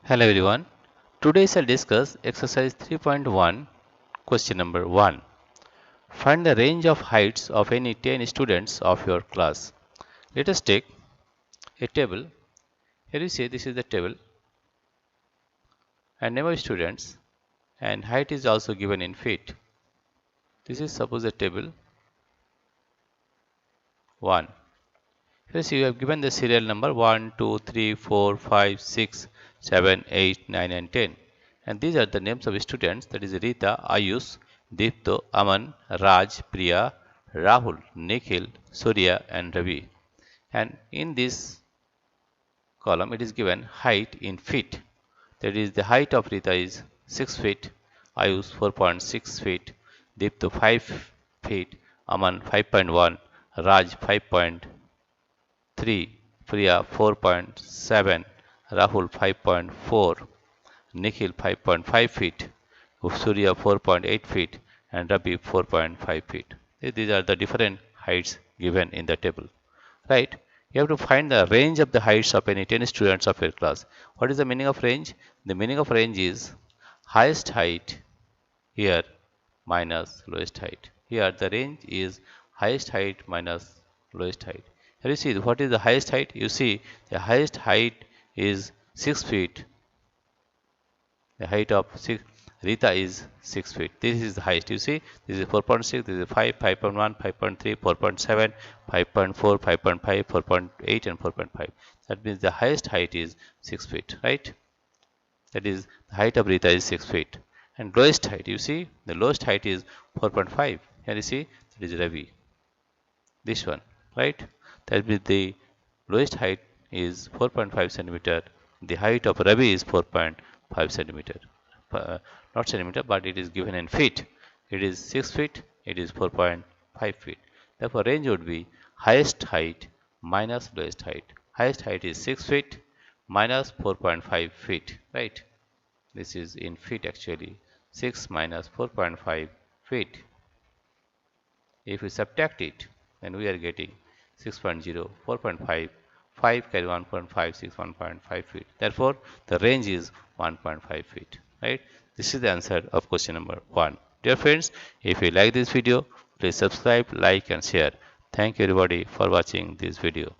Hello everyone. Today I shall discuss exercise 3.1 question number 1. Find the range of heights of any 10 students of your class. Let us take a table. Here you see this is the table and number of students and height is also given in feet. This is suppose a table 1. Here you see you have given the serial number 1, 2, 3, 4, 5, 6, 7, 8, 9 and 10. And these are the names of students, that is Rita, Ayush, Deepto, Aman, Raj, Priya, Rahul, Nikhil, Surya and Ravi. And in this column it is given height in feet. That is the height of Rita is 6 feet, Ayush 4.6 feet, Deepto 5 feet, Aman 5.1, Raj 5.3, Priya 4.7, Rahul 5.4, Nikhil 5.5 feet, Surya 4.8 feet, and Ravi 4.5 feet. These are the different heights given in the table. Right? You have to find the range of the heights of any 10 students of your class. What is the meaning of range? The meaning of range is highest height here minus lowest height. Here the range is highest height minus lowest height. Here you see what is the highest height? You see the highest height is 6 feet. The height of Rita is 6 feet. This is the highest. You see, this is 4.6, this is 5, 5.1, 5.3, 4.7, 5.4, 5.5, 4.8, and 4.5. That means the highest height is 6 feet, right? That is, the height of Rita is 6 feet. And lowest height, you see, the lowest height is 4.5. Here you see, that is Ravi. This one, right? That means the lowest height is 4.5 centimeter. The height of Ravi is 4.5 centimeter. Not centimeter, but it is given in feet. It is 6 feet, it is 4.5 feet. Therefore, range would be highest height minus lowest height. Highest height is 6 feet minus 4.5 feet, right? This is in feet actually. 6 minus 4.5 feet. If we subtract it, then we are getting 6.0, 4.5, 5 carry 1.5, 6, 1.5 feet. Therefore, the range is 1.5 feet. Right? This is the answer of question number 1. Dear friends, if you like this video, please subscribe, like and share. Thank you everybody for watching this video.